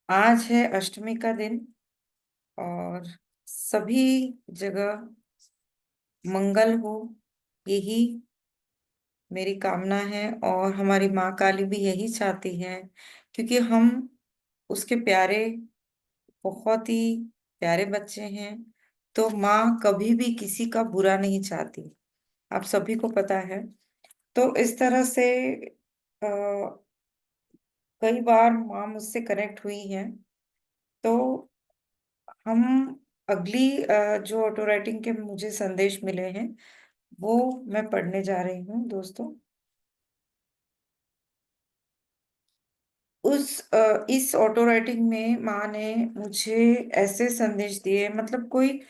आज है अष्टमी का दिन और सभी जगह मंगल हो, यही मेरी कामना है। और हमारी माँ काली भी यही चाहती है, क्योंकि हम उसके प्यारे, बहुत ही प्यारे बच्चे हैं। तो माँ कभी भी किसी का बुरा नहीं चाहती, आप सभी को पता है। तो इस तरह से अ, कई बार माँ मुझसे कनेक्ट हुई हैं। तो हम अगली जो ऑटो राइटिंग के मुझे संदेश मिले हैं, वो मैं पढ़ने जा रही हूँ दोस्तों। इस ऑटो राइटिंग में माँ ने मुझे ऐसे संदेश दिए, मतलब कोई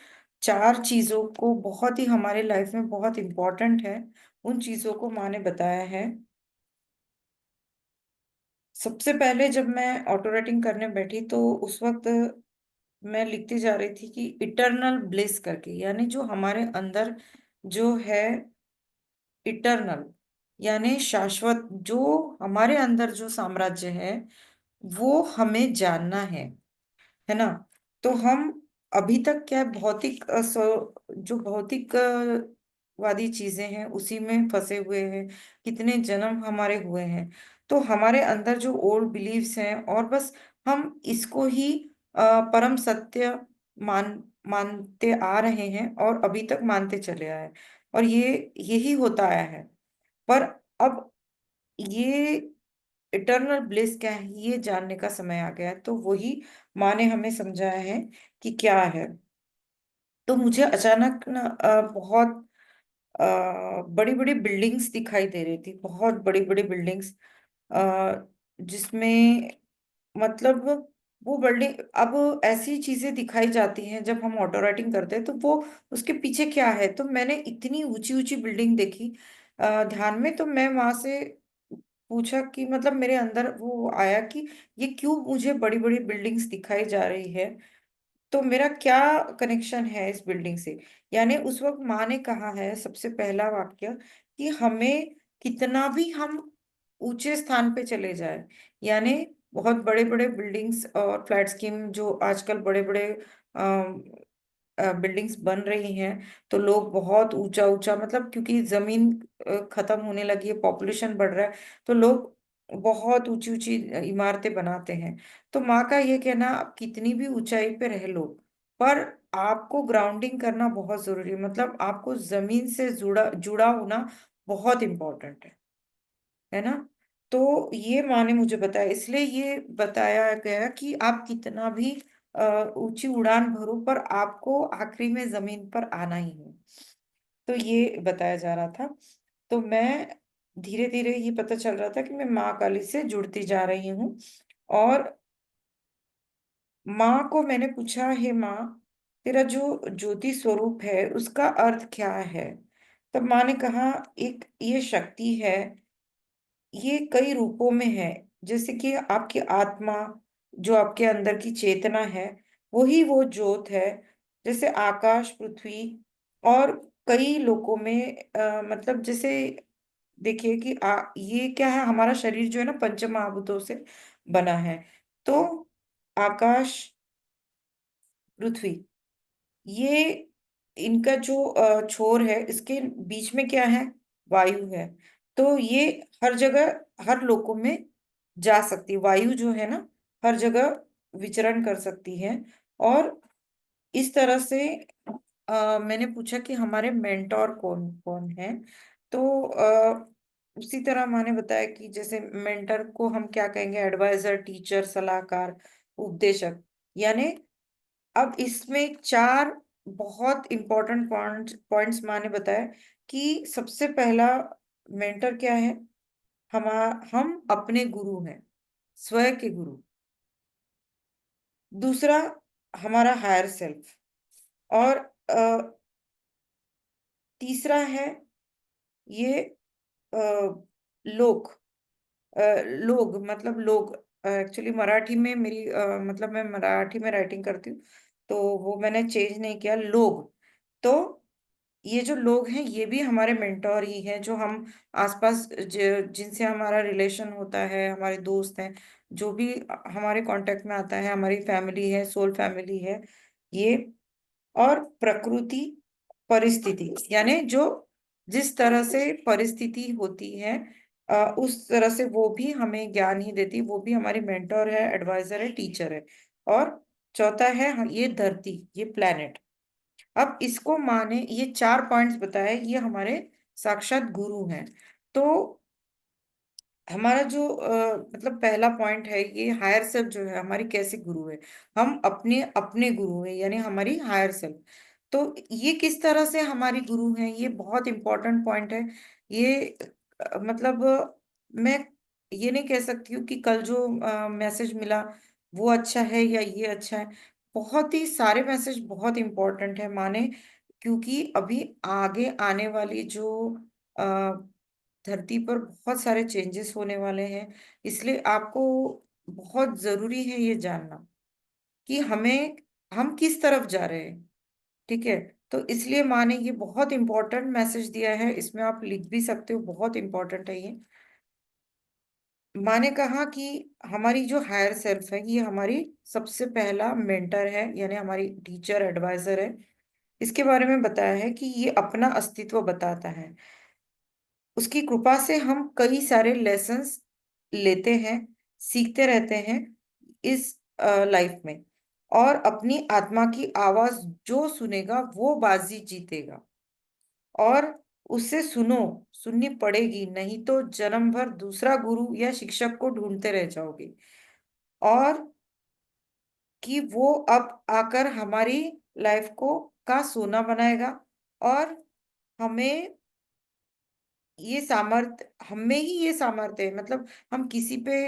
चार चीजों को, बहुत ही हमारे लाइफ में बहुत इंपॉर्टेंट है, उन चीजों को माँ ने बताया है। सबसे पहले जब मैं ऑटो राइटिंग करने बैठी तो उस वक्त मैं लिखती जा रही थी कि इटर्नल ब्लिस करके, यानी जो हमारे अंदर जो है, इटर्नल यानी शाश्वत, जो हमारे अंदर जो साम्राज्य है, वो हमें जानना है ना। तो हम अभी तक क्या है, भौतिक जो भौतिक वादी चीजें हैं उसी में फंसे हुए हैं। कितने जन्म हमारे हुए हैं, तो हमारे अंदर जो ओल्ड बिलीव्स हैं, और बस हम इसको ही परम सत्य मानते आ रहे हैं और अभी तक मानते चले आए, और यही होता आया है। पर अब ये इटर्नल ब्लिस क्या है, ये जानने का समय आ गया है। तो वही माँ ने हमें समझाया है कि क्या है। तो मुझे अचानक ना बहुत बड़ी बड़ी बिल्डिंग्स दिखाई दे रही थी, बहुत बड़ी बड़ी बिल्डिंग्स, जिसमें मतलब वो बिल्डिंग, अब ऐसी चीजें दिखाई जाती हैं जब हम ऑटो राइटिंग करते हैं, तो वो उसके पीछे क्या है। तो मैंने इतनी ऊंची ऊंची बिल्डिंग देखी ध्यान में। तो मैं वहां से पूछा कि मतलब मेरे अंदर वो आया कि ये क्यों मुझे बड़ी बड़ी बिल्डिंग्स दिखाई जा रही है, तो मेरा क्या कनेक्शन है इस बिल्डिंग से। यानी उस वक्त माँ ने कहा है, सबसे पहला वाक्य, कि हमें कितना भी हम ऊंचे स्थान पे चले जाए, यानी बहुत बड़े बड़े बिल्डिंग्स और फ्लैट स्कीम जो आजकल बड़े बड़े बिल्डिंग्स बन रही हैं, तो लोग बहुत ऊंचा ऊंचा, मतलब क्योंकि जमीन खत्म होने लगी है, पॉपुलेशन बढ़ रहा है, तो लोग बहुत ऊंची ऊंची इमारतें बनाते हैं। तो माँ का ये कहना, आप कितनी भी ऊंचाई पे रह लो, पर आपको ग्राउंडिंग करना बहुत जरूरी है, मतलब आपको जमीन से जुड़ा जुड़ा होना बहुत इंपॉर्टेंट है ना। तो ये माँ ने मुझे बताया, इसलिए ये बताया गया कि आप कितना भी ऊंची उड़ान भरो, पर आपको आखिरी में जमीन पर आना ही है। तो ये बताया जा रहा था। तो मैं धीरे धीरे ये पता चल रहा था कि मैं माँ काली से जुड़ती जा रही हूँ। और माँ को मैंने पूछा, हे माँ, तेरा जो ज्योति स्वरूप है उसका अर्थ क्या है। तब माँ ने कहा, एक ये शक्ति है, ये कई रूपों में है। जैसे कि आपकी आत्मा, जो आपके अंदर की चेतना है, वही वो ज्योत है। जैसे आकाश, पृथ्वी, और कई लोकों में मतलब जैसे देखिए कि ये क्या है, हमारा शरीर जो है ना, पंच महाभूतों से बना है। तो आकाश, पृथ्वी, ये इनका जो छोर है, इसके बीच में क्या है, वायु है। तो ये हर जगह, हर लोकों में जा सकती है, वायु जो है ना, हर जगह विचरण कर सकती है। और इस तरह से मैंने पूछा कि हमारे मेंटोर कौन कौन है। तो उसी तरह मैंने बताया कि जैसे मेंटर को हम क्या कहेंगे, एडवाइजर, टीचर, सलाहकार, उपदेशक। यानी अब इसमें चार बहुत इंपॉर्टेंट पॉइंट्स माने बताया कि सबसे पहला, मेंटर क्या है, हम हम अपने गुरु हैं, स्वयं के गुरु। दूसरा, हमारा हायर सेल्फ। और तीसरा है ये अ, लोग, लोग मतलब लोग, एक्चुअली मराठी में मेरी मतलब मैं मराठी में राइटिंग करती हूँ, तो वो मैंने चेंज नहीं किया, लोग। तो ये जो लोग हैं ये भी हमारे मेंटोर ही हैं, जो हम आसपास जिनसे हमारा रिलेशन होता है, हमारे दोस्त हैं, जो भी हमारे कांटेक्ट में आता है, हमारी फैमिली है, सोल फैमिली है ये। और प्रकृति, परिस्थिति, यानी जो जिस तरह से परिस्थिति होती है उस तरह से वो भी हमें ज्ञान ही देती, वो भी हमारी मेंटोर है, एडवाइजर है, टीचर है। और चौथा है ये धरती, ये प्लेनेट। अब इसको माने, ये चार पॉइंट्स बताए, ये हमारे साक्षात गुरु हैं। तो हमारा जो मतलब पहला पॉइंट है, ये हायर सेल्फ जो है हमारी कैसे गुरु है। हम अपने अपने गुरु हैं, यानी हमारी हायर सेल्फ। तो ये किस तरह से हमारी गुरु हैं, ये बहुत इंपॉर्टेंट पॉइंट है। ये मतलब मैं ये नहीं कह सकती हूँ कि कल जो मैसेज मिला वो अच्छा है या ये अच्छा है। बहुत ही सारे मैसेज बहुत इंपॉर्टेंट है माने, क्योंकि अभी आगे आने वाली जो धरती पर बहुत सारे चेंजेस होने वाले हैं। इसलिए आपको बहुत जरूरी है ये जानना कि हम किस तरफ जा रहे हैं। ठीक है। तो इसलिए माँ ने ये बहुत इंपॉर्टेंट मैसेज दिया है, इसमें आप लिख भी सकते हो, बहुत इंपॉर्टेंट है ये। माँ ने कहा कि हमारी जो हायर सेल्फ है ये हमारी सबसे पहला मेंटर है, यानी हमारी टीचर, एडवाइजर है। इसके बारे में बताया है कि ये अपना अस्तित्व बताता है। उसकी कृपा से हम कई सारे लेसन्स लेते हैं, सीखते रहते हैं इस लाइफ में। और अपनी आत्मा की आवाज जो सुनेगा वो बाजी जीतेगा। और उससे सुननी पड़ेगी, नहीं तो जन्म भर दूसरा गुरु या शिक्षक को ढूंढते रह जाओगे। और कि वो अब आकर हमारी लाइफ को का सोना बनाएगा। और हमें ये सामर्थ हमें ही ये सामर्थ्य है, मतलब हम किसी पे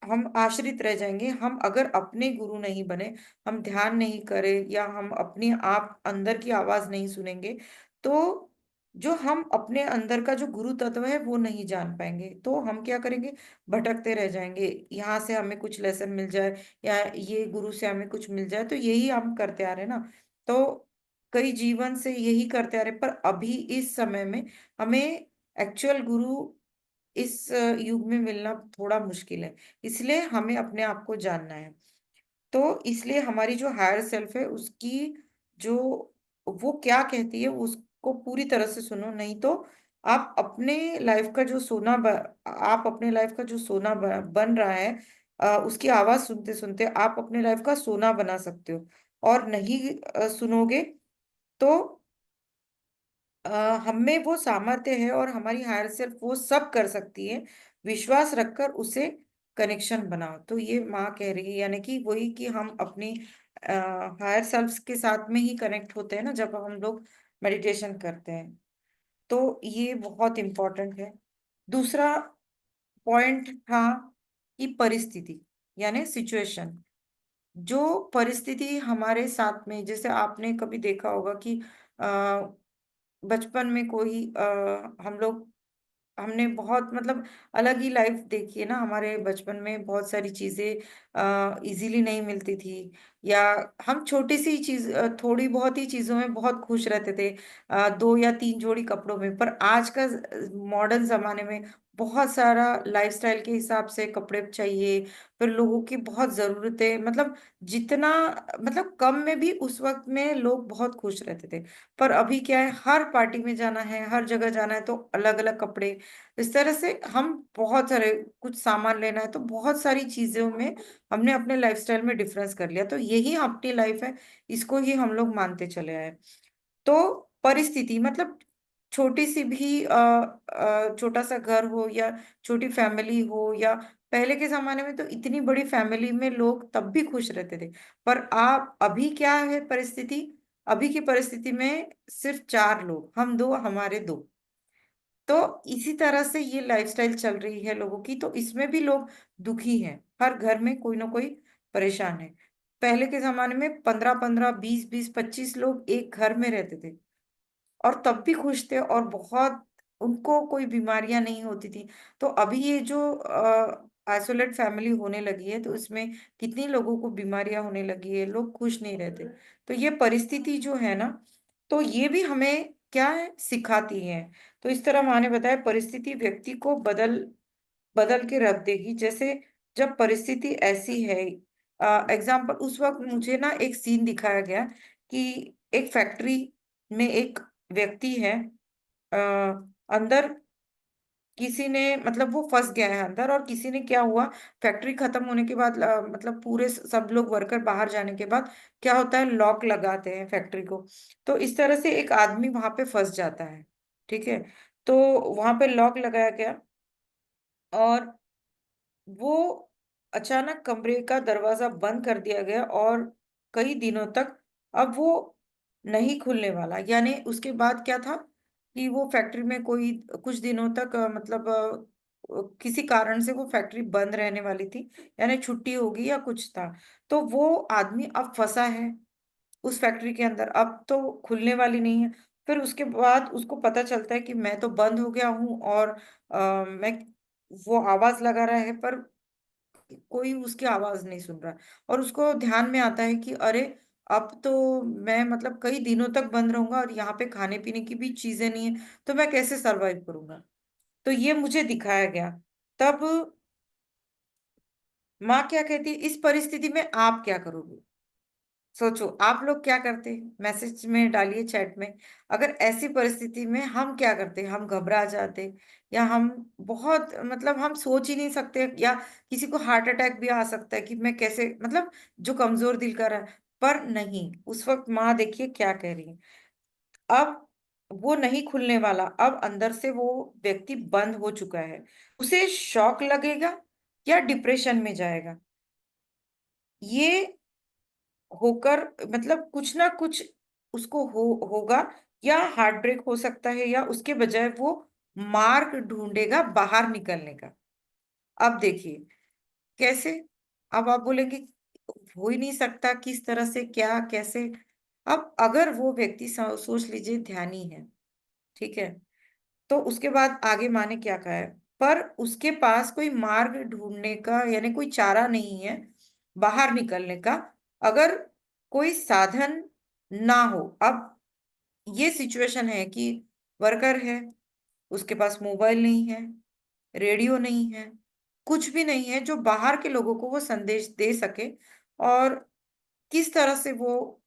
हम आश्रित रह जाएंगे हम अगर अपने गुरु नहीं बने, हम ध्यान नहीं करें या हम अपने आप अंदर की आवाज नहीं सुनेंगे। तो जो हम अपने अंदर का जो गुरु तत्व है वो नहीं जान पाएंगे, तो हम क्या करेंगे, भटकते रह जाएंगे। यहाँ से हमें कुछ लेसन मिल जाए या ये गुरु से हमें कुछ मिल जाए, तो यही हम करते आ रहे हैं ना। तो कई जीवन से यही करते आ रहे, पर अभी इस समय में हमें एक्चुअल गुरु इस युग में मिलना थोड़ा मुश्किल है। इसलिए हमें अपने आप को जानना है। तो इसलिए हमारी जो हायर सेल्फ है उसकी जो वो क्या कहती है उसको पूरी तरह से सुनो, नहीं तो आप अपने लाइफ का जो आप अपने लाइफ का जो बन रहा है उसकी आवाज सुनते सुनते आप अपने लाइफ का सोना बना सकते हो। और नहीं सुनोगे तो अ, हम में वो सामर्थ्य है और हमारी हायर सेल्फ वो सब कर सकती है। विश्वास रखकर उसे कनेक्शन बनाओ। तो ये माँ कह रही है, यानी कि वही कि हम अपनी हायर सेल्फ के साथ में ही कनेक्ट होते हैं ना जब हम लोग मेडिटेशन करते हैं। तो ये बहुत इंपॉर्टेंट है। दूसरा पॉइंट था कि परिस्थिति, यानी सिचुएशन। जो परिस्थिति हमारे साथ में, जैसे आपने कभी देखा होगा कि बचपन में कोई हम लोग हमने बहुत मतलब अलग ही लाइफ देखी है ना। हमारे बचपन में बहुत सारी चीजें इजीली नहीं मिलती थी, या हम छोटी सी चीज थोड़ी बहुत ही चीजों में बहुत खुश रहते थे, दो या तीन जोड़ी कपड़ों में। पर आज का मॉडर्न जमाने में बहुत सारा लाइफस्टाइल के हिसाब से कपड़े चाहिए, फिर लोगों की बहुत जरूरतें, मतलब जितना मतलब कम में भी उस वक्त में लोग बहुत खुश रहते थे। पर अभी क्या है, हर पार्टी में जाना है, हर जगह जाना है तो अलग अलग कपड़े। इस तरह से हम बहुत सारे कुछ सामान लेना है तो बहुत सारी चीजों में हमने अपने लाइफस्टाइल में डिफरेंस कर लिया, तो यही अपनी लाइफ है, इसको ही हम लोग मानते चले आए। तो परिस्थिति मतलब छोटी सी भी छोटा सा घर हो या छोटी फैमिली हो, या पहले के जमाने में तो इतनी बड़ी फैमिली में लोग तब भी खुश रहते थे। पर आप अभी क्या है परिस्थिति, अभी की परिस्थिति में सिर्फ चार लोग, हम दो, हमारे दो। तो इसी तरह से ये लाइफस्टाइल चल रही है लोगों की, तो इसमें भी लोग दुखी हैं, हर घर में कोई ना कोई परेशान है। पहले के जमाने में 15-15, 20-20, 25 लोग एक घर में रहते थे और तब भी खुश थे, और बहुत उनको कोई बीमारियां नहीं होती थी। तो अभी ये जो आइसोलेट फैमिली होने लगी है तो इसमें कितनी लोगों को बीमारियां होने लगी है, लोग खुश नहीं रहते। तो ये परिस्थिति जो है ना, तो ये भी हमें क्या है, सिखाती है। तो इस तरह माँ ने बताया, परिस्थिति व्यक्ति को बदल बदल के रख देगी। जैसे जब परिस्थिति ऐसी है, एग्जाम्पल, उस वक्त मुझे ना एक सीन दिखाया गया कि एक फैक्ट्री में एक व्यक्ति है, अ, अंदर किसी ने, मतलब वो फंस गया है अंदर, और किसी ने क्या हुआ, फैक्ट्री खत्म होने के बाद, मतलब पूरे सब लोग वर्कर बाहर जाने के बाद क्या होता है, लॉक लगाते हैं फैक्ट्री को। तो इस तरह से एक आदमी वहां पे फंस जाता है। ठीक है। तो वहां पे लॉक लगाया गया, और वो अचानक कमरे का दरवाजा बंद कर दिया गया, और कई दिनों तक अब वो नहीं खुलने वाला। यानी उसके बाद क्या था कि वो फैक्ट्री में कोई कुछ दिनों तक, मतलब किसी कारण से वो फैक्ट्री बंद रहने वाली थी, यानी छुट्टी होगी या कुछ था। तो वो आदमी अब फंसा है उस फैक्ट्री के अंदर, अब तो खुलने वाली नहीं है। फिर उसके बाद उसको पता चलता है कि मैं तो बंद हो गया हूँ, और मैं, वो आवाज लगा रहा है पर कोई उसकी आवाज नहीं सुन रहा। और उसको ध्यान में आता है कि अरे, अब तो मैं मतलब कई दिनों तक बंद रहूंगा, और यहाँ पे खाने पीने की भी चीजें नहीं है, तो मैं कैसे सरवाइव करूंगा। तो ये मुझे दिखाया गया। तब माँ क्या कहती है, इस परिस्थिति में आप क्या करोगे। सोचो आप लोग क्या करते, मैसेज में डालिए चैट में। अगर ऐसी परिस्थिति में हम क्या करते, हम घबरा जाते, या हम बहुत, मतलब हम सोच ही नहीं सकते, या किसी को हार्ट अटैक भी आ सकता है कि मैं कैसे, मतलब जो कमजोर दिल का रहा है। पर नहीं, उस वक्त माँ देखिए क्या कह रही है। अब वो नहीं खुलने वाला, अब अंदर से वो व्यक्ति बंद हो चुका है। उसे शॉक लगेगा या डिप्रेशन में जाएगा, ये होकर, मतलब कुछ ना कुछ उसको होगा, या हार्ट ब्रेक हो सकता है, या उसके बजाय वो मार्ग ढूंढेगा बाहर निकलने का। अब देखिए कैसे। अब आप बोलेंगे हो ही नहीं सकता, किस तरह से, क्या, कैसे। अब अगर वो व्यक्ति सोच लीजिए ध्यानी है, ठीक है, तो उसके बाद आगे माँ ने क्या कहा है, पर उसके पास कोई मार्ग ढूंढने का, यानी कोई चारा नहीं है बाहर निकलने का, अगर कोई साधन ना हो। अब ये सिचुएशन है कि वर्कर है, उसके पास मोबाइल नहीं है, रेडियो नहीं है, कुछ भी नहीं है जो बाहर के लोगों को वो संदेश दे सके, और किस तरह से वो,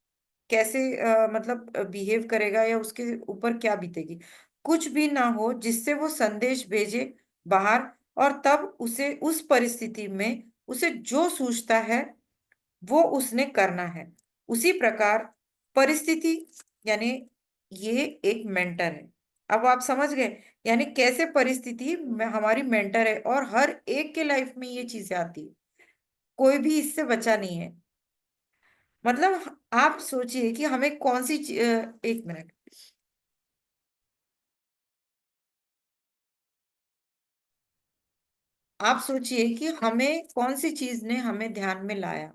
कैसे मतलब बिहेव करेगा, या उसके ऊपर क्या बीतेगी, कुछ भी ना हो जिससे वो संदेश भेजे बाहर। और तब उसे उस परिस्थिति में उसे जो सूझता है वो उसने करना है। उसी प्रकार परिस्थिति, यानी ये एक मेंटर है। अब आप समझ गए, यानी कैसे परिस्थिति में हमारी मेंटर है, और हर एक के लाइफ में ये चीजें आती है, कोई भी इससे बचा नहीं है। मतलब आप सोचिए कि हमें कौन सी एक मिनट, आप सोचिए कि हमें कौन सी चीज ने हमें ध्यान में लाया,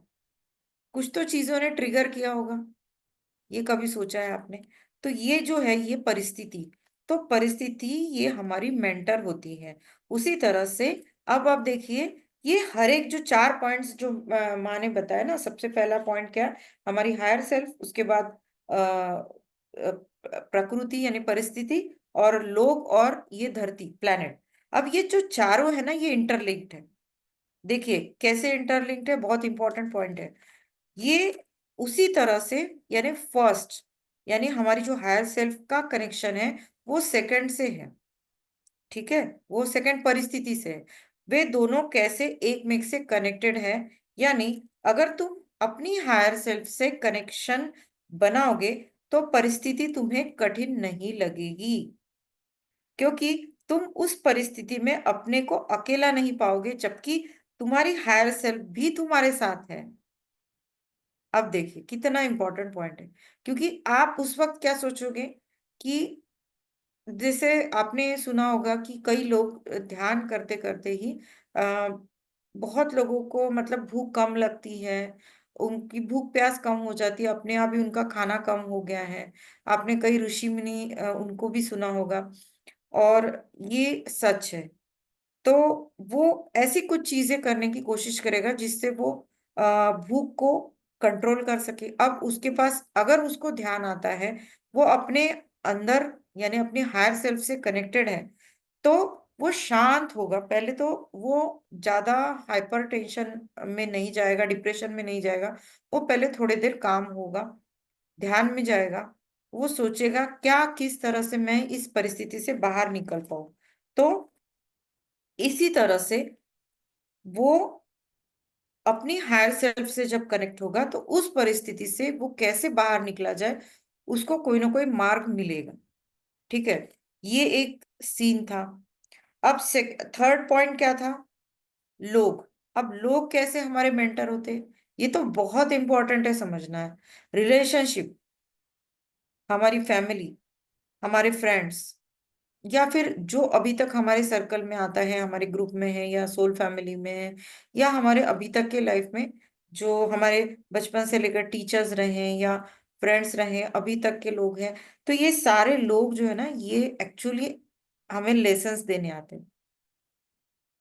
कुछ तो चीजों ने ट्रिगर किया होगा। ये कभी सोचा है आपने। तो ये जो है ये परिस्थिति, तो परिस्थिति ये हमारी मेंटर होती है। उसी तरह से अब आप देखिए, ये हर एक जो चार पॉइंट्स जो माँ ने बताया ना, सबसे पहला पॉइंट क्या है, हमारी हायर सेल्फ, उसके बाद प्रकृति यानी परिस्थिति, और लोग, और ये धरती प्लैनेट। अब ये जो चारों है ना, ये इंटरलिंक्ड है। देखिए कैसे इंटरलिंक्ड है, बहुत इंपॉर्टेंट पॉइंट है ये। उसी तरह से, यानी फर्स्ट, यानी हमारी जो हायर सेल्फ का कनेक्शन है वो सेकंड से है। ठीक है, वो सेकंड परिस्थिति से है। वे दोनों कैसे एक में से कनेक्टेड है, यानी अगर तुम अपनी हायर सेल्फ से कनेक्शन बनाओगे तो परिस्थिति तुम्हें कठिन नहीं लगेगी, क्योंकि तुम उस परिस्थिति में अपने को अकेला नहीं पाओगे, जबकि तुम्हारी हायर सेल्फ भी तुम्हारे साथ है। अब देखिए कितना इंपॉर्टेंट पॉइंट है, क्योंकि आप उस वक्त क्या सोचोगे कि, जैसे आपने सुना होगा कि कई लोग ध्यान करते करते ही, आ, बहुत लोगों को मतलब भूख कम लगती है, उनकी भूख प्यास कम हो जाती है, अपने आप ही उनका खाना कम हो गया है। आपने कई ऋषि मुनि उनको भी सुना होगा, और ये सच है। तो वो ऐसी कुछ चीजें करने की कोशिश करेगा जिससे वो भूख को कंट्रोल कर सके। अब उसके पास अगर उसको ध्यान आता है वो अपने अंदर यानी अपने हायर सेल्फ से कनेक्टेड है, तो वो शांत होगा। पहले तो वो ज्यादा हाइपर टेंशन में नहीं जाएगा, डिप्रेशन में नहीं जाएगा। वो पहले थोड़ी देर काम होगा, ध्यान में जाएगा। वो सोचेगा क्या, किस तरह से मैं इस परिस्थिति से बाहर निकल पाऊं। तो इसी तरह से वो अपनी हायर सेल्फ से जब कनेक्ट होगा, तो उस परिस्थिति से वो कैसे बाहर निकला जाए, उसको कोई ना कोई मार्ग मिलेगा। ठीक है, ये एक सीन था। अब से थर्ड पॉइंट क्या था? लोग। अब लोग कैसे हमारे मेंटर होते हैं, ये तो बहुत इंपॉर्टेंट है समझना है। रिलेशनशिप, हमारी फैमिली, हमारे फ्रेंड्स, या फिर जो अभी तक हमारे सर्कल में आता है, हमारे ग्रुप में है या सोल फैमिली में है, या हमारे अभी तक के लाइफ में जो हमारे बचपन से लेकर टीचर्स रहे हैं या फ्रेंड्स रहे हैं, अभी तक के लोग हैं। तो ये सारे लोग जो है ना, ये एक्चुअली हमें लेसन्स देने आते हैं।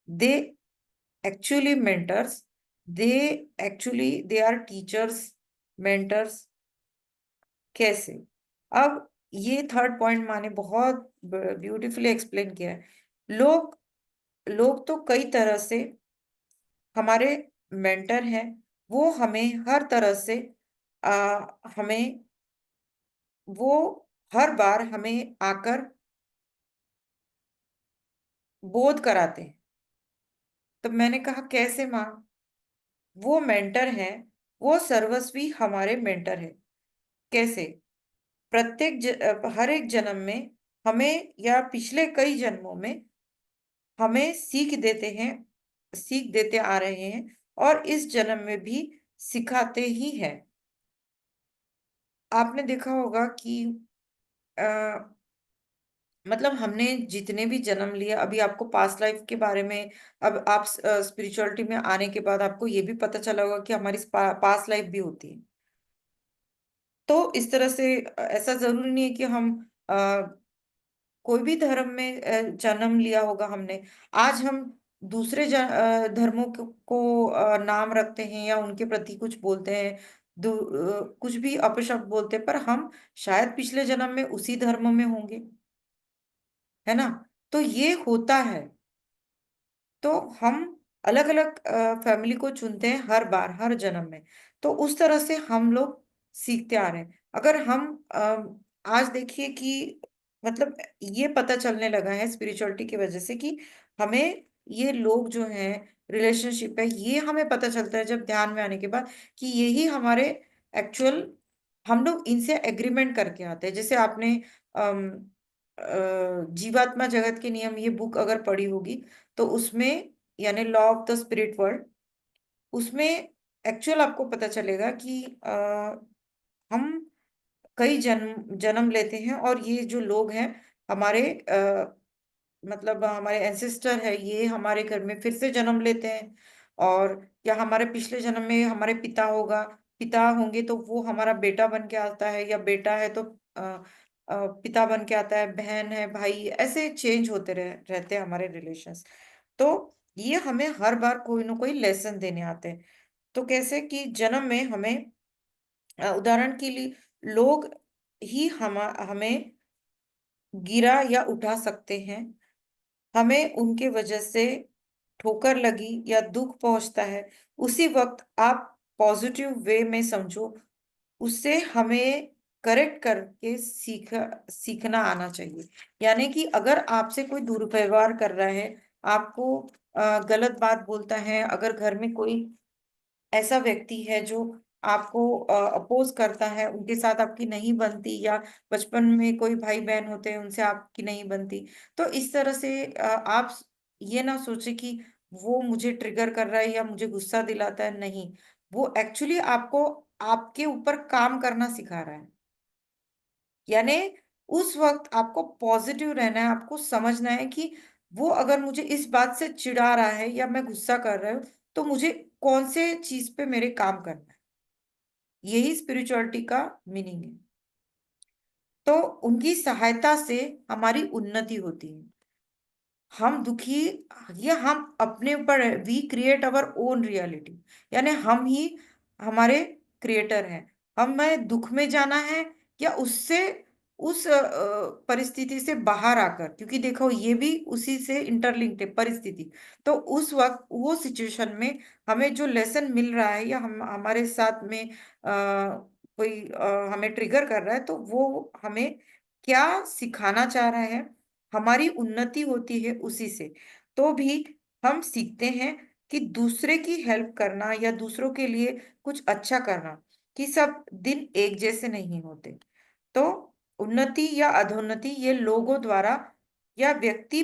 They actually mentors, they they are teachers, mentors. कैसे? अब ये थर्ड पॉइंट माने बहुत ब्यूटीफुली एक्सप्लेन किया है। लोग लोग तो कई तरह से हमारे मेंटर हैं। वो हमें हर तरह से हमें वो हर बार हमें आकर बोध कराते हैं। तो मैंने कहा कैसे माँ? वो मेंटर हैं, वो सर्वस्वी हमारे मेंटर है। कैसे? हर एक जन्म में हमें, या पिछले कई जन्मों में हमें सीख देते हैं, सीख देते आ रहे हैं, और इस जन्म में भी सिखाते ही हैं। आपने देखा होगा कि आ, मतलब हमने जितने भी जन्म लिए, अभी आपको पास्ट लाइफ के बारे में, अब आप स्पिरिचुअलिटी में आने के बाद आपको ये भी पता चला होगा कि हमारी पास्ट लाइफ भी होती है। तो इस तरह से ऐसा जरूरी नहीं है कि हम कोई भी धर्म में जन्म लिया होगा हमने, आज हम दूसरे धर्मों को नाम रखते हैं या उनके प्रति कुछ बोलते हैं, कुछ भी अपशब्द बोलते हैं, पर हम शायद पिछले जन्म में उसी धर्म में होंगे, है ना? तो ये होता है। तो हम अलग अलग फैमिली को चुनते हैं हर बार, हर जन्म में। तो उस तरह से हम लोग सीखते आ रहे हैं। अगर हम आज देखिए कि मतलब ये पता चलने लगा है स्पिरिचुअलिटी की वजह से कि हमें ये लोग जो हैं, रिलेशनशिप है, ये हमें पता चलता है जब ध्यान में आने के बाद कि यही हमारे एक्चुअल, हम लोग इनसे एग्रीमेंट करके आते हैं। जैसे आपने जीवात्मा जगत के नियम ये बुक अगर पढ़ी होगी, तो उसमें यानी law of the spirit world, उसमें एक्चुअल आपको पता चलेगा कि हम कई जन्म जन्म लेते हैं, और ये जो लोग हैं हमारे मतलब हमारे एंसेस्टर है, ये हमारे घर में फिर से जन्म लेते हैं। और या हमारे पिछले जन्म में हमारे पिता होगा, पिता होंगे तो वो हमारा बेटा बन के आता है, या बेटा है तो पिता बन के आता है, बहन है, भाई, ऐसे चेंज होते रहते हैं हमारे रिलेशंस। तो ये हमें हर बार कोई ना कोई लेसन देने आते हैं। तो कैसे कि जन्म में हमें उदाहरण के लिए लोग ही हमें गिरा या उठा सकते हैं। हमें उनके वजह से ठोकर लगी या दुख पहुंचता है, उसी वक्त आप पॉजिटिव वे में समझो, उससे हमें करेक्ट करके सीखना आना चाहिए। यानी कि अगर आपसे कोई दुर्व्यवहार कर रहा है, आपको गलत बात बोलता है, अगर घर में कोई ऐसा व्यक्ति है जो आपको अपोज करता है, उनके साथ आपकी नहीं बनती, या बचपन में कोई भाई बहन होते हैं उनसे आपकी नहीं बनती, तो इस तरह से आप ये ना सोचे कि वो मुझे ट्रिगर कर रहा है या मुझे गुस्सा दिलाता है। नहीं, वो एक्चुअली आपको आपके ऊपर काम करना सिखा रहा है। यानी उस वक्त आपको पॉजिटिव रहना है, आपको समझना है कि वो अगर मुझे इस बात से चिढ़ा रहा है या मैं गुस्सा कर रहा हूँ, तो मुझे कौन से चीज पे मेरे काम करना है। यही स्पिरिचुअलिटी का मीनिंग है। तो उनकी सहायता से हमारी उन्नति होती है। हम दुखी, ये हम अपने ऊपर, we create our own reality, यानी हम ही हमारे क्रिएटर हैं। हमें दुख में जाना है या उससे उस परिस्थिति से बाहर आकर, क्योंकि देखो ये भी उसी से इंटरलिंक्ड है परिस्थिति। तो उस वक्त वो सिचुएशन में हमें जो लेसन मिल रहा है, या हम हमारे साथ में कोई हमें ट्रिगर कर रहा है, तो वो हमें क्या सिखाना चाह रहा है, हमारी उन्नति होती है उसी से। तो भी हम सीखते हैं कि दूसरे की हेल्प करना या दूसरों के लिए कुछ अच्छा करना, कि सब दिन एक जैसे नहीं होते। तो उन्नति या अधोन्नति ये लोगों द्वारा या व्यक्ति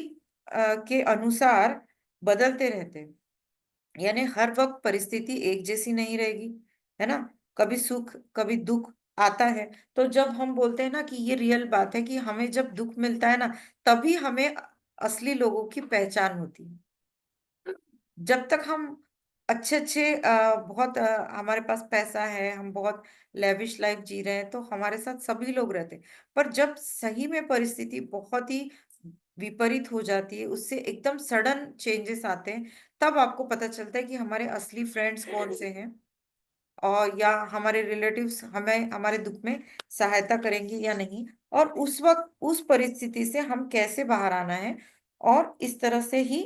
के अनुसार बदलते रहते हैं। यानी हर वक्त परिस्थिति एक जैसी नहीं रहेगी, है ना। कभी सुख कभी दुख आता है। तो जब हम बोलते हैं ना कि ये रियल बात है कि हमें जब दुख मिलता है ना, तभी हमें असली लोगों की पहचान होती है। जब तक हम अच्छे अच्छे बहुत हमारे पास पैसा है, हम बहुत लेविश लाइफ जी रहे हैं, तो हमारे साथ सभी लोग रहते हैं। पर जब सही में परिस्थिति बहुत ही विपरीत हो जाती है, उससे एकदम सडन चेंजेस आते हैं, तब आपको पता चलता है कि हमारे असली फ्रेंड्स कौन से हैं, और या हमारे रिलेटिव्स हमें हमारे दुख में सहायता करेंगे या नहीं। और उस वक्त उस परिस्थिति से हम कैसे बाहर आना है, और इस तरह से ही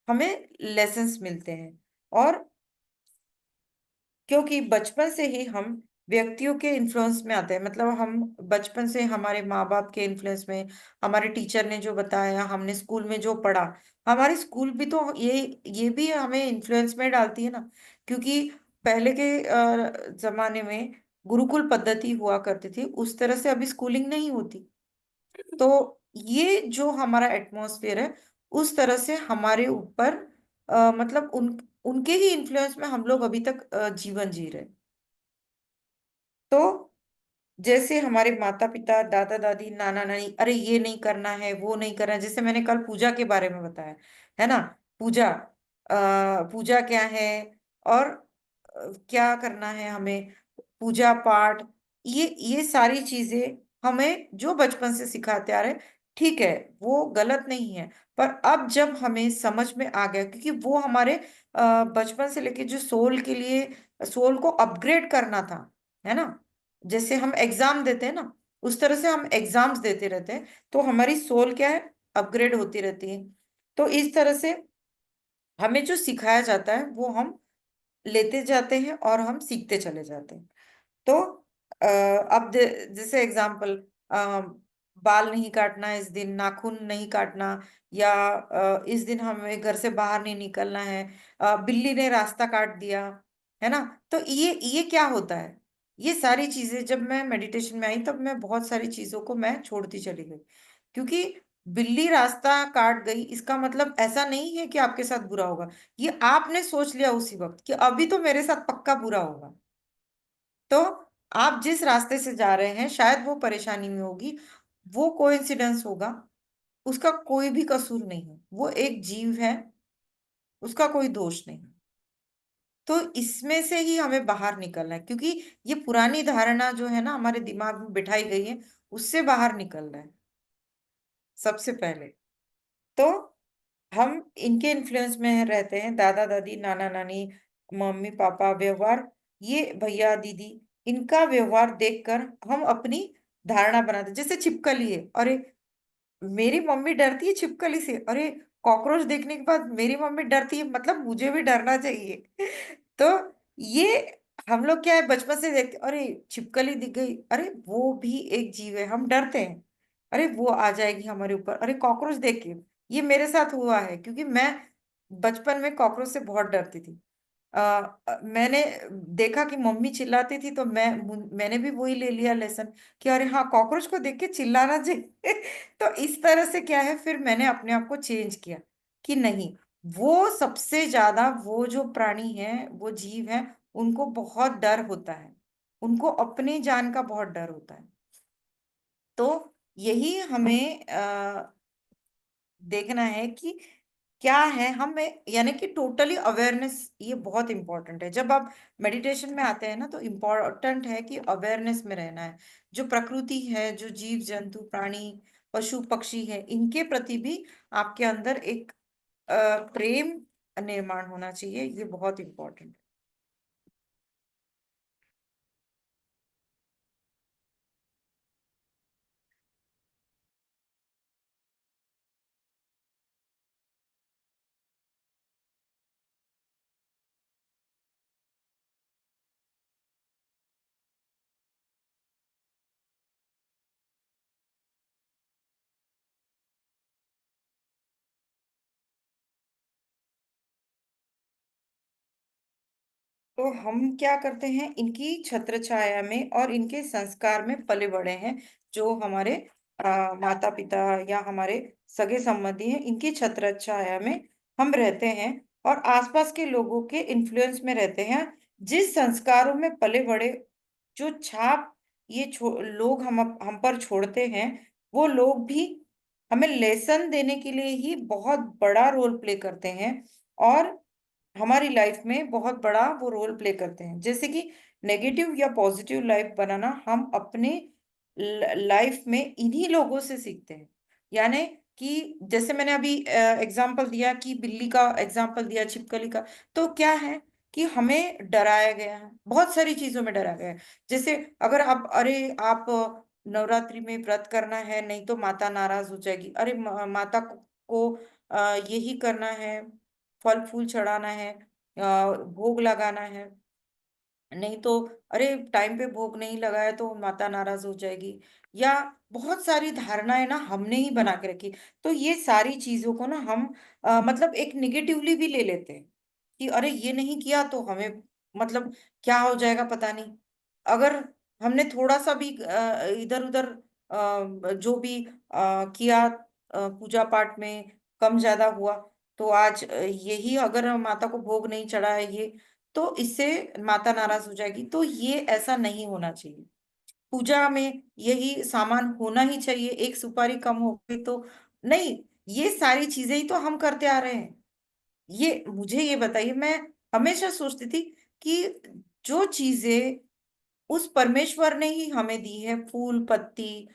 हमें लेसन्स मिलते हैं। और क्योंकि बचपन से ही हम व्यक्तियों के इन्फ्लुएंस में आते हैं, मतलब हम बचपन से हमारे माँ बाप के इन्फ्लुएंस में, हमारे टीचर ने जो बताया, हमने स्कूल में जो पढ़ा, हमारी स्कूल भी तो ये भी हमें इन्फ्लुएंस में डालती है ना। क्योंकि पहले के जमाने में गुरुकुल पद्धति हुआ करती थी, उस तरह से अभी स्कूलिंग नहीं होती। तो ये जो हमारा एटमॉस्फेयर है, उस तरह से हमारे ऊपर मतलब उनके ही इन्फ्लुएंस में हम लोग अभी तक जीवन जी रहे हैं। तो जैसे हमारे माता पिता, दादा दादी, नाना नानी, अरे ये नहीं करना है, वो नहीं करना है। जैसे मैंने कल पूजा के बारे में बताया, है ना। पूजा पूजा क्या है, और क्या करना है हमें, पूजा पाठ, ये सारी चीजें हमें जो बचपन से सिखाते आ रहे हैं, ठीक है, वो गलत नहीं है। पर अब जब हमें समझ में आ गया, क्योंकि वो हमारे बचपन से लेके जो सोल के लिए, सोल को अपग्रेड करना था, है ना। जैसे हम एग्जाम देते हैं ना, उस तरह से हम एग्जाम्स देते रहते हैं, तो हमारी सोल क्या है, अपग्रेड होती रहती है। तो इस तरह से हमें जो सिखाया जाता है वो हम लेते जाते हैं, और हम सीखते चले जाते हैं। तो अब जैसे एग्जाम्पल, बाल नहीं काटना इस दिन, नाखून नहीं काटना, या इस दिन हमें घर से बाहर नहीं निकलना है, बिल्ली ने रास्ता काट दिया, है ना। तो ये क्या होता है, ये सारी चीजें जब मैं मेडिटेशन में आई, तब मैं बहुत सारी चीजों को मैं छोड़ती चली गई। क्योंकि बिल्ली रास्ता काट गई, इसका मतलब ऐसा नहीं है कि आपके साथ बुरा होगा। ये आपने सोच लिया उसी वक्त कि अभी तो मेरे साथ पक्का बुरा होगा। तो आप जिस रास्ते से जा रहे हैं, शायद वो परेशानी में होगी, वो कोइंसिडेंस होगा, उसका कोई भी कसूर नहीं है, वो एक जीव है, उसका कोई दोष नहीं। तो इसमें से ही हमें बाहर निकलना है, क्योंकि ये पुरानी धारणा जो है ना हमारे दिमाग में बिठाई गई है, उससे बाहर निकलना है सबसे पहले। तो हम इनके इन्फ्लुएंस में रहते हैं, दादा दादी, नाना नानी, मम्मी पापा व्यवहार, ये भैया दीदी, इनका व्यवहार देखकर हम अपनी धारणा बनाते हैं। जैसे छिपकली है, अरे मेरी मम्मी डरती है छिपकली से, अरे कॉकरोच देखने के बाद मेरी मम्मी डरती है, मतलब मुझे भी डरना चाहिए। तो ये हम लोग क्या है, बचपन से देखते, अरे छिपकली दिख गई, अरे वो भी एक जीव है, हम डरते हैं, अरे वो आ जाएगी हमारे ऊपर, अरे कॉकरोच देख के। ये मेरे साथ हुआ है, क्योंकि मैं बचपन में कॉकरोच से बहुत डरती थी। मैंने देखा कि मम्मी चिल्लाती थी, तो मैंने भी वही ले लिया लेसन, कि अरे हाँ, कॉकरोच को देख के चिल्लाना चाहिए। तो इस तरह से क्या है, फिर मैंने अपने आप को चेंज किया कि नहीं, वो सबसे ज्यादा, वो जो प्राणी है, वो जीव है, उनको बहुत डर होता है, उनको अपनी जान का बहुत डर होता है। तो यही हमें देखना है कि क्या है हमें, यानी कि टोटली अवेयरनेस, ये बहुत इंपॉर्टेंट है। जब आप मेडिटेशन में आते हैं ना, तो इम्पॉर्टेंट है कि अवेयरनेस में रहना है। जो प्रकृति है, जो जीव जंतु प्राणी, पशु पक्षी है, इनके प्रति भी आपके अंदर एक प्रेम निर्माण होना चाहिए, ये बहुत इंपॉर्टेंट तो हम क्या करते हैं, इनकी छत्र छाया में और इनके संस्कार में पले बड़े हैं। जो हमारे माता पिता या हमारे सगे संबंधी हैं, इनकी छत्र छाया में हम रहते हैं और आसपास के लोगों के इन्फ्लुएंस में रहते हैं। जिस संस्कारों में पले बड़े, जो छाप ये लोग हम पर छोड़ते हैं, वो लोग भी हमें लेसन देने के लिए ही बहुत बड़ा रोल प्ले करते हैं और हमारी लाइफ में बहुत बड़ा वो रोल प्ले करते हैं। जैसे कि नेगेटिव या पॉजिटिव लाइफ बनाना हम अपने लाइफ में इन्हीं लोगों से सीखते हैं। यानी कि जैसे मैंने अभी एग्जाम्पल दिया, कि बिल्ली का एग्जाम्पल दिया, छिपकली का, तो क्या है कि हमें डराया गया है, बहुत सारी चीजों में डराया गया है। जैसे अगर आप, अरे आप नवरात्रि में व्रत करना है, नहीं तो माता नाराज हो जाएगी, अरे माता को यही करना है, फल फूल चढ़ाना है, भोग लगाना है, नहीं तो अरे टाइम पे भोग नहीं लगाया तो माता नाराज हो जाएगी। या बहुत सारी धारणाएं ना हमने ही बना के रखी। तो ये सारी चीजों को ना हम मतलब एक निगेटिवली भी ले लेते हैं कि अरे ये नहीं किया तो हमें मतलब क्या हो जाएगा पता नहीं। अगर हमने थोड़ा सा भी इधर उधर जो भी किया, पूजा पाठ में कम ज्यादा हुआ, तो आज यही अगर माता को भोग नहीं चढ़ा है ये, तो इससे माता नाराज हो जाएगी। तो ये ऐसा नहीं होना चाहिए। पूजा में यही सामान होना ही चाहिए, एक सुपारी कम हो गई तो नहीं। ये सारी चीजें ही तो हम करते आ रहे हैं। ये मुझे ये बताइए, मैं हमेशा सोचती थी कि जो चीजें उस परमेश्वर ने ही हमें दी है, फूल पत्ती,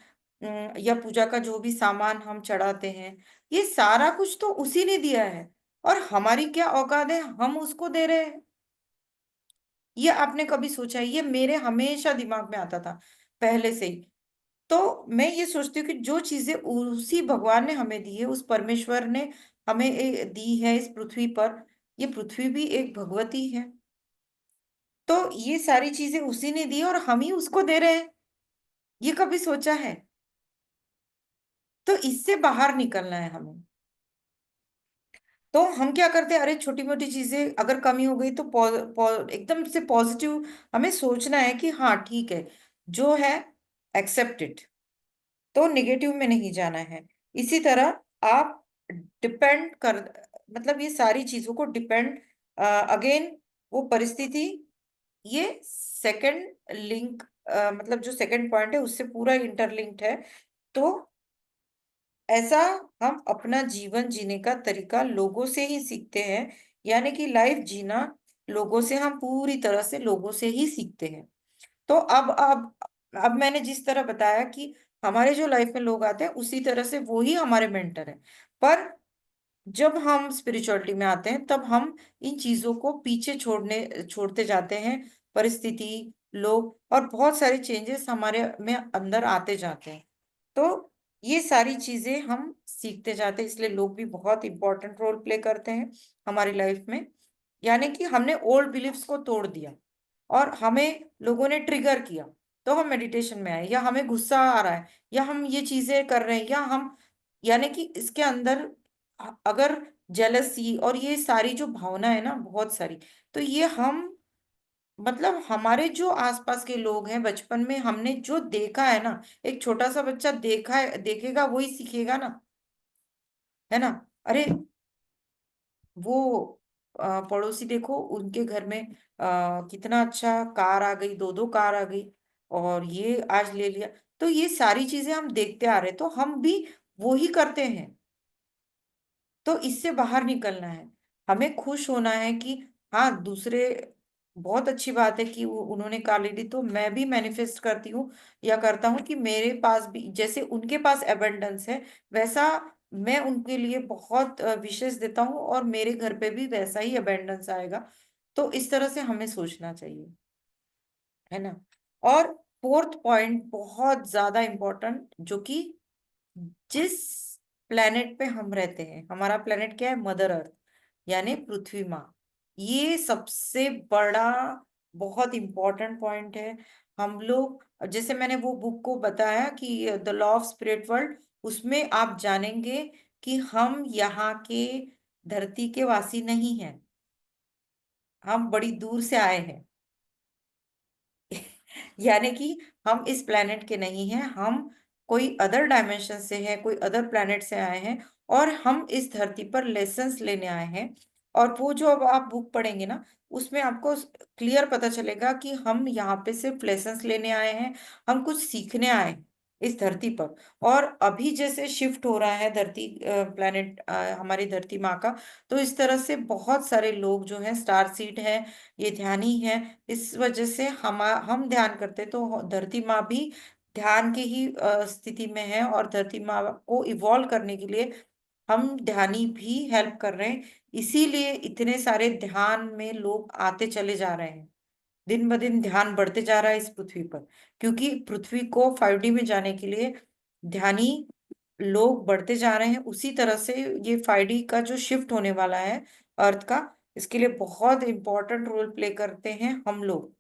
या पूजा का जो भी सामान हम चढ़ाते हैं, ये सारा कुछ तो उसी ने दिया है। और हमारी क्या औकात है, हम उसको दे रहे हैं। ये आपने कभी सोचा है? ये मेरे हमेशा दिमाग में आता था पहले से ही। तो मैं ये सोचती हूँ कि जो चीजें उसी भगवान ने हमें दी है, उस परमेश्वर ने हमें दी है इस पृथ्वी पर, ये पृथ्वी भी एक भगवती है। तो ये सारी चीजें उसी ने दी है और हम ही उसको दे रहे हैं। ये कभी सोचा है? तो इससे बाहर निकलना है हमें। तो हम क्या करते हैं, अरे छोटी मोटी चीजें अगर कमी हो गई तो एकदम से पॉजिटिव हमें सोचना है कि हाँ ठीक है, जो है एक्सेप्टेड, तो निगेटिव में नहीं जाना है। इसी तरह आप डिपेंड कर, मतलब ये सारी चीजों को डिपेंड, अगेन वो परिस्थिति, ये सेकंड लिंक, मतलब जो सेकंड पॉइंट है उससे पूरा इंटरलिंक्ड है। तो ऐसा हम अपना जीवन जीने का तरीका लोगों से ही सीखते हैं। यानी कि लाइफ जीना लोगों से, हम पूरी तरह से लोगों से ही सीखते हैं। तो अब मैंने जिस तरह बताया कि हमारे जो लाइफ में लोग आते हैं उसी तरह से वो ही हमारे मेंटर है। पर जब हम स्पिरिचुअलिटी में आते हैं तब हम इन चीजों को पीछे छोड़ते जाते हैं। परिस्थिति, लोग और बहुत सारे चेंजेस हमारे में अंदर आते जाते हैं। तो ये सारी चीजें हम सीखते जाते हैं, इसलिए लोग भी बहुत इंपॉर्टेंट रोल प्ले करते हैं हमारी लाइफ में। यानी कि हमने ओल्ड बिलीफ्स को तोड़ दिया और हमें लोगों ने ट्रिगर किया, तो हम मेडिटेशन में आए, या हमें गुस्सा आ रहा है, या हम ये चीजें कर रहे हैं, या हम, यानी कि इसके अंदर अगर जेलसी और ये सारी जो भावना है ना बहुत सारी, तो ये हम, मतलब हमारे जो आसपास के लोग हैं, बचपन में हमने जो देखा है ना, एक छोटा सा बच्चा देखा है, देखेगा वही सीखेगा ना, है ना। अरे वो पड़ोसी देखो, उनके घर में कितना अच्छा कार आ गई, दो दो कार आ गई, और ये आज ले लिया। तो ये सारी चीजें हम देखते आ रहे, तो हम भी वो ही करते हैं। तो इससे बाहर निकलना है, हमें खुश होना है कि हाँ दूसरे, बहुत अच्छी बात है कि उन्होंने कार ले ली, तो मैं भी मैनिफेस्ट करती हूँ या करता हूँ कि मेरे पास भी जैसे उनके पास एबंडेंस है, वैसा मैं उनके लिए बहुत विशेष देता हूँ और मेरे घर पे भी वैसा ही एबंडेंस आएगा। तो इस तरह से हमें सोचना चाहिए, है ना। और फोर्थ पॉइंट बहुत ज्यादा इंपॉर्टेंट, जो कि जिस प्लेनेट पे हम रहते हैं, हमारा प्लेनेट क्या है, मदर अर्थ, यानी पृथ्वी माँ, ये सबसे बड़ा बहुत इंपॉर्टेंट पॉइंट है। हम लोग, जैसे मैंने वो बुक को बताया कि the law of spirit world, उसमें आप जानेंगे कि हम यहाँ के धरती के वासी नहीं हैं। हम बड़ी दूर से आए हैं। यानी कि हम इस प्लेनेट के नहीं हैं, हम कोई अदर डायमेंशन से हैं, कोई अदर प्लेनेट से आए हैं, और हम इस धरती पर लेसन्स लेने आए हैं। और वो जो अब आप बुक पढ़ेंगे ना, उसमें आपको क्लियर पता चलेगा कि हम यहाँ पे सिर्फ लेसन्स लेने आए हैं, हम कुछ सीखने आए हैं इस धरती पर। और अभी जैसे शिफ्ट हो रहा है धरती प्लेनेट, हमारी धरती माँ का, तो इस तरह से बहुत सारे लोग जो हैं, स्टार सीड है, ये ध्यानी है। इस वजह से हम ध्यान करते तो धरती माँ भी ध्यान की ही स्थिति में है, और धरती माँ को इवॉल्व करने के लिए हम ध्यानी भी हेल्प कर रहे हैं। इसीलिए इतने सारे ध्यान में लोग आते चले जा रहे हैं, दिन ब दिन ध्यान बढ़ते जा रहा है इस पृथ्वी पर, क्योंकि पृथ्वी को 5D में जाने के लिए ध्यानी लोग बढ़ते जा रहे हैं। उसी तरह से ये 5D का जो शिफ्ट होने वाला है अर्थ का, इसके लिए बहुत इंपॉर्टेंट रोल प्ले करते हैं हम लोग।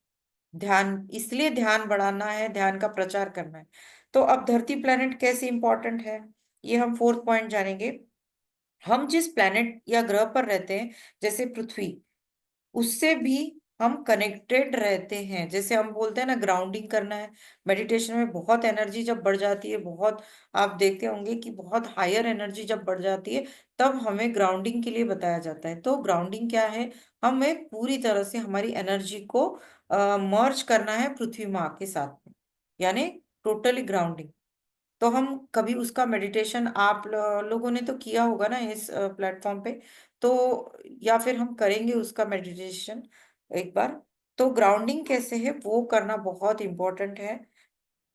ध्यान, इसलिए ध्यान बढ़ाना है, ध्यान का प्रचार करना है। तो अब धरती प्लेनेट कैसे इंपॉर्टेंट है, ये हम फोर्थ पॉइंट जानेंगे। हम जिस प्लेनेट या ग्रह पर रहते हैं, जैसे पृथ्वी, उससे भी हम कनेक्टेड रहते हैं। जैसे हम बोलते हैं ना, ग्राउंडिंग करना है। मेडिटेशन में बहुत एनर्जी जब बढ़ जाती है, बहुत, आप देखते होंगे कि बहुत हायर एनर्जी जब बढ़ जाती है, तब हमें ग्राउंडिंग के लिए बताया जाता है। तो ग्राउंडिंग क्या है, हमें पूरी तरह से हमारी एनर्जी को मर्ज करना है पृथ्वी माँ के साथ में, यानी टोटली ग्राउंडिंग। तो हम कभी उसका मेडिटेशन, आप लोगों ने तो किया होगा ना इस प्लेटफॉर्म पे, तो या फिर हम करेंगे उसका मेडिटेशन एक बार। तो ग्राउंडिंग कैसे है वो करना बहुत इम्पोर्टेंट है।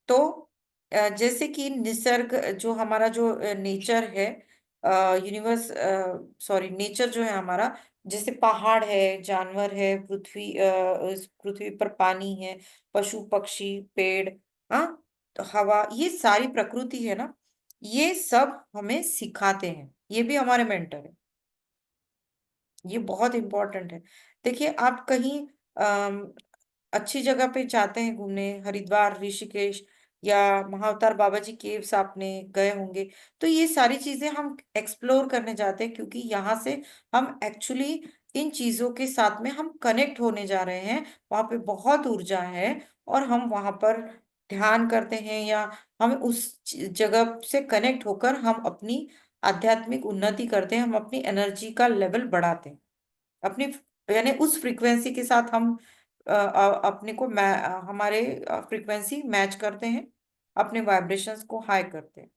तो जैसे कि निसर्ग, जो हमारा जो नेचर है, यूनिवर्स, सॉरी, नेचर जो है हमारा, जैसे पहाड़ है, जानवर है, पृथ्वी, इस पृथ्वी पर पानी है, पशु पक्षी, पेड़, हाँ, तो हवा, ये सारी प्रकृति है ना, ये सब हमें सिखाते हैं, ये भी हमारे मेंटर है। ये बहुत इंपॉर्टेंट है। देखिए, आप कहीं अम, अच्छी जगह पे जाते हैं घूमने, हरिद्वार, ऋषिकेश, या महाअवतार बाबा जी केव्स आपने गए होंगे, तो ये सारी चीजें हम एक्सप्लोर करने जाते हैं, क्योंकि यहाँ से हम एक्चुअली इन चीजों के साथ में हम कनेक्ट होने जा रहे हैं। वहां पे बहुत ऊर्जा है, और हम वहां पर ध्यान करते हैं, या हम उस जगह से कनेक्ट होकर हम अपनी आध्यात्मिक उन्नति करते हैं, हम अपनी एनर्जी का लेवल बढ़ाते हैं, अपनी, यानी उस फ्रीक्वेंसी के साथ हम अपने को हमारे फ्रीक्वेंसी मैच करते हैं, अपने वाइब्रेशंस को हाई करते हैं।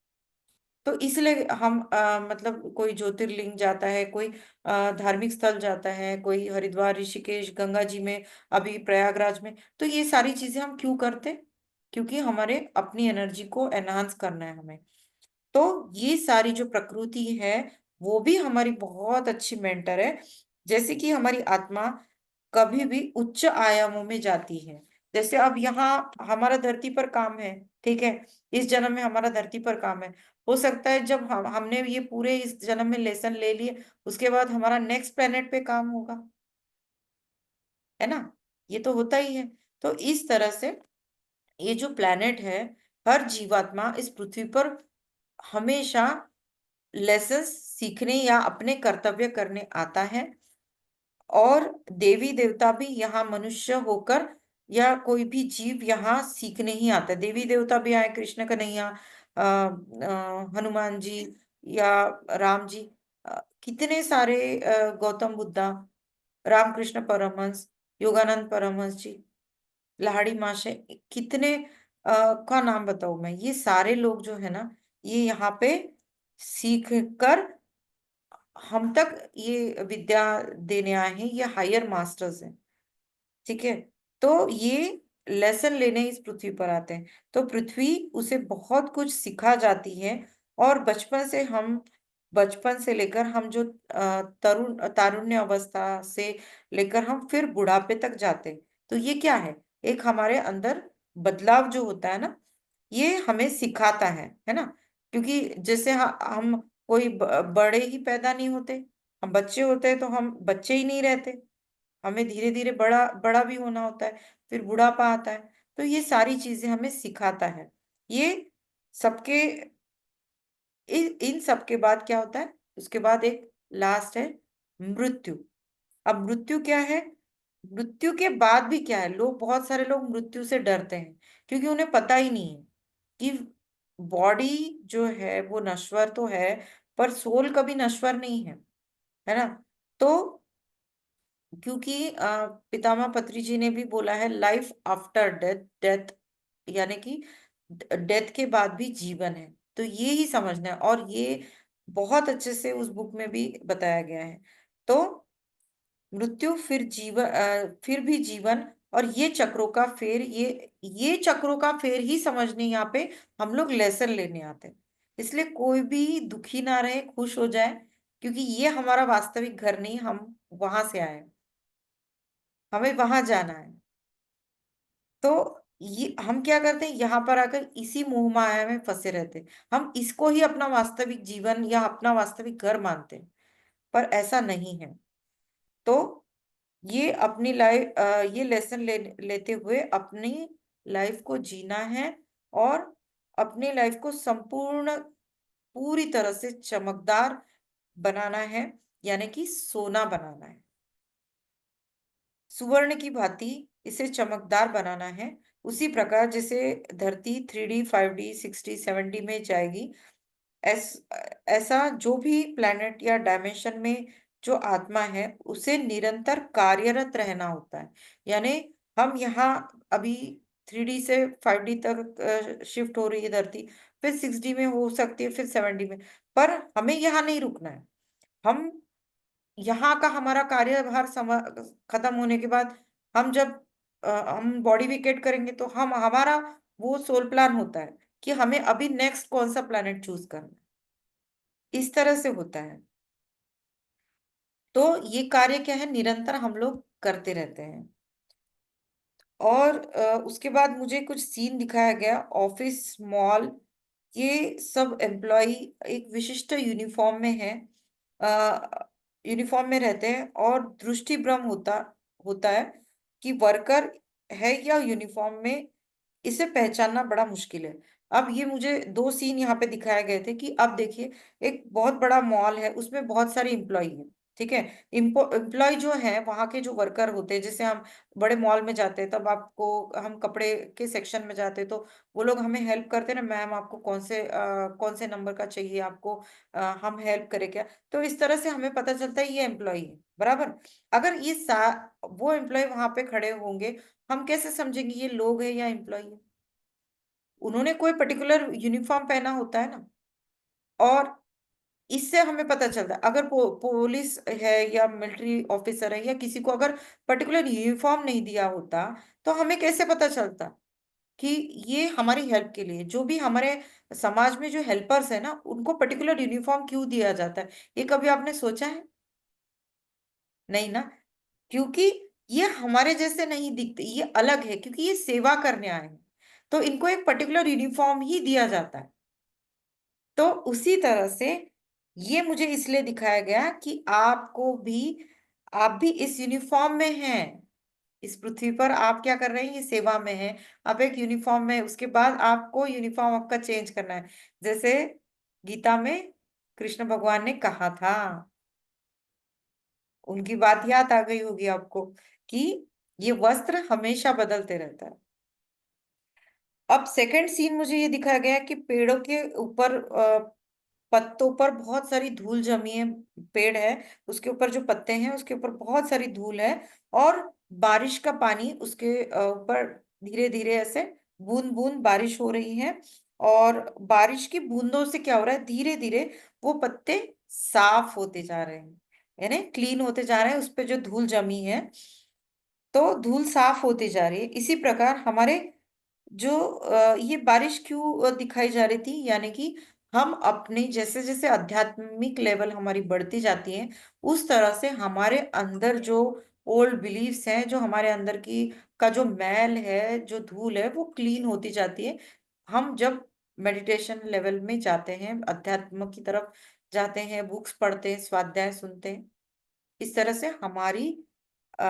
तो इसलिए हम मतलब कोई ज्योतिर्लिंग जाता है, कोई धार्मिक स्थल जाता है, कोई हरिद्वार, ऋषिकेश, गंगा जी में, अभी प्रयागराज में, तो ये सारी चीजें हम क्यों करते, क्योंकि हमारे अपनी एनर्जी को एनहांस करना है हमें। तो ये सारी जो प्रकृति है, वो भी हमारी बहुत अच्छी मेंटर है। जैसे कि हमारी आत्मा कभी भी उच्च आयामों में जाती है। जैसे अब यहाँ हमारा धरती पर काम है, ठीक है, इस जन्म में हमारा धरती पर काम है। हो सकता है जब हमने ये पूरे इस जन्म में लेसन ले लिए, उसके बाद हमारा नेक्स्ट प्लेनेट पे काम होगा, है ना, ये तो होता ही है। तो इस तरह से ये जो प्लेनेट है, हर जीवात्मा इस पृथ्वी पर हमेशा लेसन्स सीखने या अपने कर्तव्य करने आता है। और देवी देवता भी यहाँ मनुष्य होकर, या कोई भी जीव यहाँ सीखने ही आता है। देवी देवता भी आए, कृष्ण कन्हैया, हनुमान जी, या राम जी, कितने सारे, गौतम बुद्धा, रामकृष्ण परमहंस, योगानंद परमहंस जी, लाहिड़ी माशे, कितने का नाम बताऊं मैं, ये सारे लोग जो है ना, ये यहाँ पे सीख कर हम तक ये विद्या देने आए हैं, ये हायर मास्टर्स हैं, ठीक है। तो ये लेसन लेने इस पृथ्वी पर आते हैं। तो पृथ्वी उसे बहुत कुछ सिखा जाती है। और बचपन से लेकर हम जो तरुण तारुण्य अवस्था से लेकर हम फिर बुढ़ापे तक जाते हैं, तो ये क्या है, एक हमारे अंदर बदलाव जो होता है ना, ये हमें सिखाता है ना। क्योंकि जैसे हम कोई बड़े ही पैदा नहीं होते, हम बच्चे होते हैं तो हम बच्चे ही नहीं रहते, हमें धीरे धीरे बड़ा बड़ा भी होना होता है, फिर बुढ़ापा आता है। तो ये सारी चीजें हमें सिखाता है। ये सबके, इन सब के बाद क्या होता है, उसके बाद एक लास्ट है मृत्यु। अब मृत्यु क्या है, मृत्यु के बाद भी क्या है, लोग, बहुत सारे लोग मृत्यु से डरते हैं क्योंकि उन्हें पता ही नहीं है कि बॉडी जो है वो नश्वर तो है, पर सोल कभी नश्वर नहीं है ना। तो क्योंकि पितामह पत्री जी ने भी बोला है लाइफ आफ्टर डेथ, डेथ यानी कि डेथ के बाद भी जीवन है। तो ये ही समझना है, और ये बहुत अच्छे से उस बुक में भी बताया गया है। तो मृत्यु, फिर जीवन, फिर भी जीवन, और ये चक्रों का फेर, ये चक्रों का फेर ही समझने यहाँ पे हम लोग लेसन लेने आते हैं। इसलिए कोई भी दुखी ना रहे, खुश हो जाए, क्योंकि ये हमारा वास्तविक घर नहीं, हम वहां से आए, हमें वहां जाना है। तो ये हम क्या करते हैं, यहाँ पर आकर इसी मोह माया में फंसे रहते हैं। हम इसको ही अपना वास्तविक जीवन या अपना वास्तविक घर मानते हैं, पर ऐसा नहीं है। तो ये अपनी लाइफ, ये लेसन लेते हुए अपनी लाइफ को जीना है, और अपनी लाइफ को संपूर्ण, पूरी तरह से चमकदार बनाना है, यानी कि सोना बनाना है, सुवर्ण की भांति इसे चमकदार बनाना है। उसी प्रकार जैसे धरती 3D 5D 60 70 में जाएगी, ऐस, ऐसा जो भी प्लैनेट या डायमेंशन में जो आत्मा है उसे निरंतर कार्यरत रहना होता है। यानी हम यहाँ अभी 3D से 5D तक शिफ्ट हो रही है धरती, फिर 6D में हो सकती है, फिर 7D में, पर हमें यहाँ नहीं रुकना है। हम यहाँ का हमारा कार्यभार खत्म होने के बाद, हम जब हम बॉडी वेकेट करेंगे, तो हम हमारा वो सोल प्लान होता है कि हमें अभी नेक्स्ट कौन सा प्लैनेट चूज करना है। इस तरह से होता है। तो ये कार्य क्या है, निरंतर हम लोग करते रहते हैं। और उसके बाद मुझे कुछ सीन दिखाया गया, ऑफिस, मॉल, ये सब एम्प्लॉय एक विशिष्ट यूनिफॉर्म में है, यूनिफॉर्म में रहते हैं, और दृष्टि भ्रम होता होता है कि वर्कर है या यूनिफॉर्म में, इसे पहचानना बड़ा मुश्किल है। अब ये मुझे दो सीन यहाँ पे दिखाए गए थे कि अब देखिए, एक बहुत बड़ा मॉल है, उसमें बहुत सारे इम्प्लॉय हैं, ठीक है। इम्प्लॉय जो है, वहां के जो वर्कर होते हैं, जैसे हम बड़े मॉल में जाते हैं, तब आपको, हम कपड़े के सेक्शन में जाते हैं, तो वो लोग हमें हेल्प करते हैं ना, मैम आपको कौन से नंबर का चाहिए आपको, हम हेल्प करें क्या। तो इस तरह से हमें पता चलता है ये एम्प्लॉय है, बराबर। अगर वो एम्प्लॉय वहां पे खड़े होंगे, हम कैसे समझेंगे ये लोग है या एम्प्लॉय है। उन्होंने कोई पर्टिकुलर यूनिफॉर्म पहना होता है ना। और इससे हमें पता चलता है, अगर पुलिस है या मिलिट्री ऑफिसर है या किसी को अगर पर्टिकुलर यूनिफॉर्म नहीं दिया होता, तो हमें कैसे पता चलता कि ये हमारी हेल्प के लिए, जो भी हमारे समाज में जो हेल्पर्स है ना, उनको पर्टिकुलर यूनिफॉर्म क्यों दिया जाता है, ये कभी आपने सोचा है? नहीं ना। क्योंकि ये हमारे जैसे नहीं दिखते, ये अलग है, क्योंकि ये सेवा करने आए हैं, तो इनको एक पर्टिकुलर यूनिफॉर्म ही दिया जाता है। तो उसी तरह से ये मुझे इसलिए दिखाया गया कि आप भी इस यूनिफॉर्म में हैं। इस पृथ्वी पर आप क्या कर रहे हैं, ये सेवा में है। आप एक यूनिफॉर्म में, उसके बाद आपको यूनिफॉर्म आपका चेंज करना है। जैसे गीता में कृष्ण भगवान ने कहा था, उनकी बात याद आ गई होगी आपको, कि ये वस्त्र हमेशा बदलते रहता है। अब सेकंड सीन मुझे ये दिखाया गया कि पेड़ों के ऊपर, पत्तों पर बहुत सारी धूल जमी है। पेड़ है, उसके ऊपर जो पत्ते हैं उसके ऊपर बहुत सारी धूल है, और बारिश का पानी उसके ऊपर धीरे धीरे ऐसे बूंद बूंद बारिश हो रही है। और बारिश की बूंदों से क्या हो रहा है, धीरे धीरे वो पत्ते साफ होते जा रहे हैं, यानी क्लीन होते जा रहे हैं, उस पे जो धूल जमी है, तो धूल साफ होती जा रही है। इसी प्रकार हमारे जो ये बारिश क्यों दिखाई जा रही थी, यानी कि हम अपने जैसे जैसे आध्यात्मिक लेवल हमारी बढ़ती जाती है, उस तरह से हमारे अंदर जो ओल्ड बिलीफ्स हैं, जो हमारे अंदर की का जो मैल है, जो धूल है, वो क्लीन होती जाती है। हम जब मेडिटेशन लेवल में जाते हैं, अध्यात्म की तरफ जाते हैं, बुक्स पढ़ते हैं, स्वाध्याय सुनते हैं, इस तरह से हमारी अ,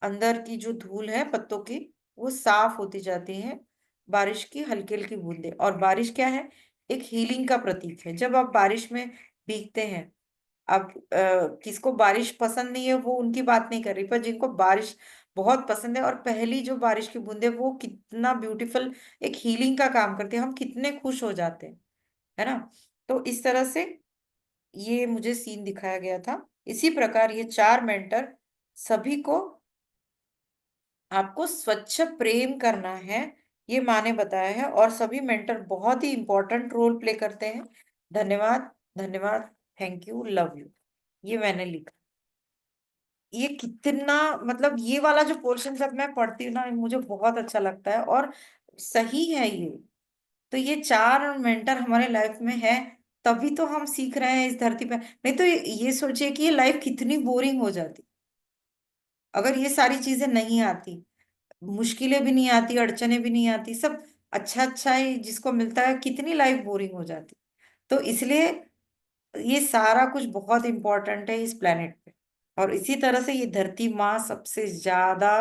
अंदर की जो धूल है पत्तों की, वो साफ होती जाती है। बारिश की हल्की हल्की बूंदें, और बारिश क्या है, एक हीलिंग का प्रतीक है। जब आप बारिश में भीगते हैं, अब किसको बारिश पसंद नहीं है वो उनकी बात नहीं कर रही, पर जिनको बारिश बहुत पसंद है, और पहली जो बारिश की बूंदे वो कितना ब्यूटीफुल एक हीलिंग का काम करती है, हम कितने खुश हो जाते हैं, है ना। तो इस तरह से ये मुझे सीन दिखाया गया था। इसी प्रकार ये चार मेंटर सभी को, आपको स्वच्छ प्रेम करना है, ये माँ ने बताया है, और सभी मेंटर बहुत ही इंपॉर्टेंट रोल प्ले करते हैं। धन्यवाद, धन्यवाद, थैंक यू, लव यू, ये मैंने लिखा। ये कितना, मतलब ये वाला जो पोर्शन जब मैं पढ़ती हूँ ना मुझे बहुत अच्छा लगता है, और सही है ये। तो ये चार मेंटर हमारे लाइफ में है, तभी तो हम सीख रहे हैं इस धरती पे, नहीं तो ये सोचिए कि ये लाइफ कितनी बोरिंग हो जाती अगर ये सारी चीजें नहीं आती, मुश्किलें भी नहीं आती, अड़चने भी नहीं आती, सब अच्छा अच्छा ही जिसको मिलता है, कितनी लाइफ बोरिंग हो जाती। तो इसलिए ये सारा कुछ बहुत इंपॉर्टेंट है इस प्लेनेट पे, और इसी तरह से ये धरती माँ सबसे ज्यादा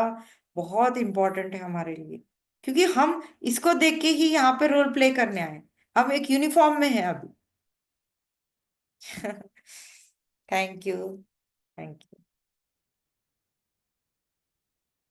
बहुत इंपॉर्टेंट है हमारे लिए, क्योंकि हम इसको देख के ही यहाँ पे रोल प्ले करने आए, हम एक यूनिफॉर्म में हैं अभी। Thank you, thank you.